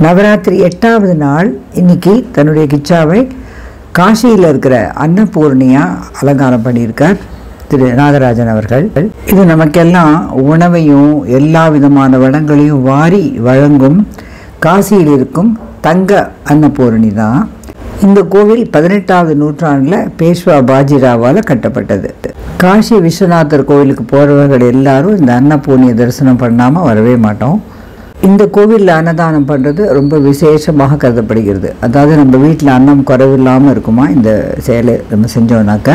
நவராத்திரி 8வது நாள் இன்னைக்கு தன்னுடைய கிச்சாவை காசியில் இருக்கிற அன்னபூர்ணியாக அலங்காரம் பண்ணியிருக்கார் திரு நாகராஜன் அவர்கள். இது நமக்கெல்லாம் உணவையும் எல்லா விதமான வளங்களையும் வாரி வழங்கும் காசியில் இருக்கும் தங்க அன்னபூரணி தான். இந்த கோவில் 18வது நூற்றாண்டில் பேஷ்வா பாஜிராவால் கட்டப்பட்டது. காசி விஸ்வநாதர் கோவிலுக்கு போகிறவர்கள் எல்லாரும் இந்த அன்னபூர்ணியை தரிசனம் பண்ணாமல் வரவே மாட்டோம். இந்த கோவிலில் அன்னதானம் பண்ணுறது ரொம்ப விசேஷமாக கருதப்படுகிறது. அதாவது நம்ம வீட்டில் அன்னம் குறைவில்லாமல் இருக்குமா இந்த செயலை நம்ம செஞ்சோம்னாக்க.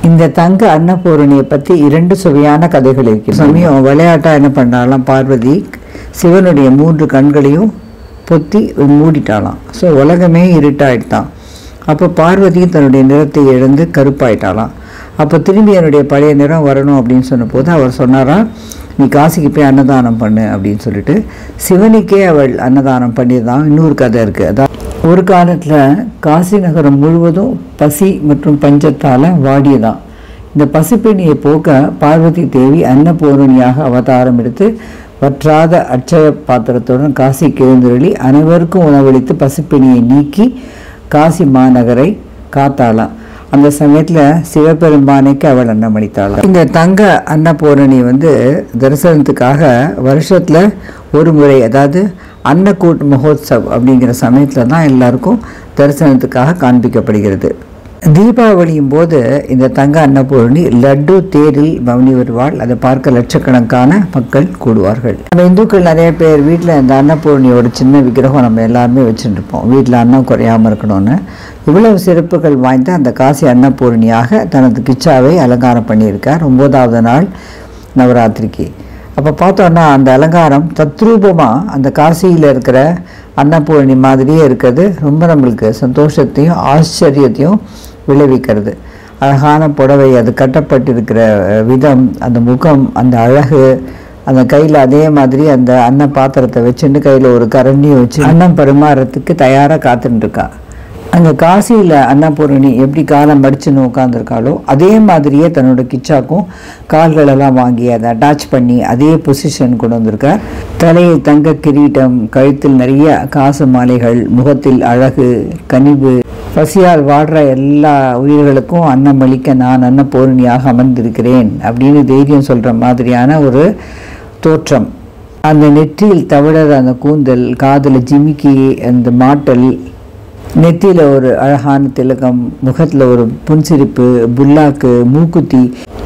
இந்த தங்க அன்னபூரணியை பற்றி 2 சுவையான கதைகள் இருக்குது. சமயம் விளையாட்டாக என்ன பண்ணாலாம், பார்வதி சிவனுடைய 3 கண்களையும் பொத்தி மூடிட்டாலாம். ஸோ உலகமே இருட்டாயிட்டான். அப்போ பார்வதியும் தன்னுடைய நிறத்தை இழந்து கருப்பாயிட்டாலாம். அப்போ திரும்பி என்னுடைய பழைய நிறம் வரணும் அப்படின்னு சொன்னபோது அவர் சொன்னாரா, நீ காசிக்கு போய் அன்னதானம் பண்ணு அப்படின்னு சொல்லிட்டு சிவனுக்கே அவள் அன்னதானம் பண்ணியதான் இன்னொரு கதை இருக்குது. அதான் ஒரு காலத்தில் காசி நகரம் முழுவதும் பசி மற்றும் பஞ்சத்தால் வாடியதான். இந்த பசிப்பிணியை போக்க பார்வதி தேவி அன்னபூரணியாக அவதாரம் எடுத்து வற்றாத அட்சய பாத்திரத்துடன் காசிக்கு எழுந்தருளி அனைவருக்கும் உணவளித்து பசிப்பிணியை நீக்கி காசி மாநகரை காத்தாளாம். அந்த சமயத்தில் சிவபெருமானைக்கு அவள் அன்னமளித்தாளாம். இந்த தங்க அன்னபூரணி தரிசனத்துக்காக வருஷத்தில் ஒரு முறை, அதாவது அன்னக்கூட் மகோத்சவ் அப்படிங்கிற சமயத்தில் தான் எல்லாருக்கும் தரிசனத்துக்காக காண்பிக்கப்படுகிறது. தீபாவளியும் போது இந்த தங்க அன்னபூரணி லட்டு தேரில் பவனி வருவாள். அதை பார்க்க லட்சக்கணக்கான மக்கள் கூடுவார்கள். நம்ம இந்துக்கள் நிறைய பேர் வீட்டில் இந்த அன்னபூரணியோட சின்ன விக்கிரகம் நம்ம எல்லாருமே வச்சுருப்போம், வீட்டில் அன்னம் குறையாமல் இருக்கணும்னு. இவ்வளவு சிறப்புகள் வாய்ந்த அந்த காசி அன்னபூரணியாக தனது கிச்சாவை அலங்காரம் பண்ணியிருக்கார் 9வது நாள் நவராத்திரிக்கு. அப்போ பார்த்தோன்னா அந்த அலங்காரம் தத்ரூபமாக அந்த காசியில் இருக்கிற அன்னபூரணி மாதிரியே இருக்கிறது. ரொம்ப நம்மளுக்கு சந்தோஷத்தையும் ஆச்சரியத்தையும் விளைவிக்கிறது. அழகான புடவை, அது கட்டப்பட்டிருக்கிற விதம், அந்த முகம், அந்த அழகு, அந்த கையில் அதே மாதிரி அந்த அன்ன பாத்திரத்தை வச்சுட்டு கையில் ஒரு கரண்டியை வச்சு அன்னம் பரிமாறத்துக்கு தயாராக காத்துட்டுருக்கா. அங்கே காசியில் அன்னபூரணி எப்படி காலம் மடிச்சுன்னு உட்காந்துருக்காளோ அதே மாதிரியே தன்னோட கிச்சாக்கும் கால்களெல்லாம் வாங்கி அதை அட்டாச் பண்ணி அதே பொசிஷன் கொண்டு வந்திருக்கார். தலையில் தங்க கிரீட்டம், கழுத்தில் நிறைய காசு மாலைகள், முகத்தில் அழகு, கனிவு. பசியால் வாடுற எல்லா உயிர்களுக்கும் அன்னம் அளிக்க நான் அன்னபூரணியாக அமர்ந்திருக்கிறேன் அப்படின்னு தைரியம் சொல்கிற மாதிரியான ஒரு தோற்றம். அந்த நெற்றியில் தவிர அந்த கூந்தல், காதில் ஜிமிக்கி, அந்த மாட்டல், நெத்தியில் ஒரு அழகான திலகம், முகத்தில் ஒரு புன்சிரிப்பு, புல்லாக்கு, மூக்குத்தி,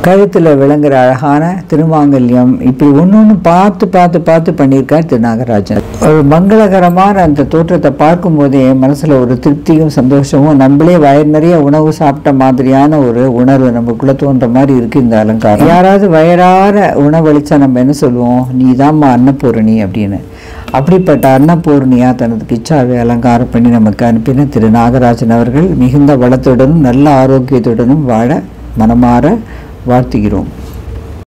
கழுத்தில் விளங்குற அழகான திருமாங்கல்யம், இப்படி ஒன்று பார்த்து பார்த்து பார்த்து பண்ணியிருக்கார் திரு நாகராஜன். ஒரு மங்களகரமான அந்த தோற்றத்தை பார்க்கும்போதே மனசில் ஒரு திருப்தியும் சந்தோஷமும், நம்மளே வயிறு நிறைய உணவு சாப்பிட்ட மாதிரியான ஒரு உணர்வு நமக்குள்ளே தோன்ற மாதிரி இருக்குது இந்த அலங்காரம். யாராவது வயிறார உணவளித்தா நம்ம என்ன சொல்லுவோம், நீ தான்மா அன்னபூரணி அப்படின்னு. அப்படிப்பட்ட அன்னபூர்ணியாக தனது கிச்சாவை அலங்காரம் பண்ணி நமக்கு அனுப்பின திரு நாகராஜன் அவர்கள் மிகுந்த வளத்துடனும் நல்ல ஆரோக்கியத்துடனும் வாழ மனமாற வாழ்த்துகிறோம்.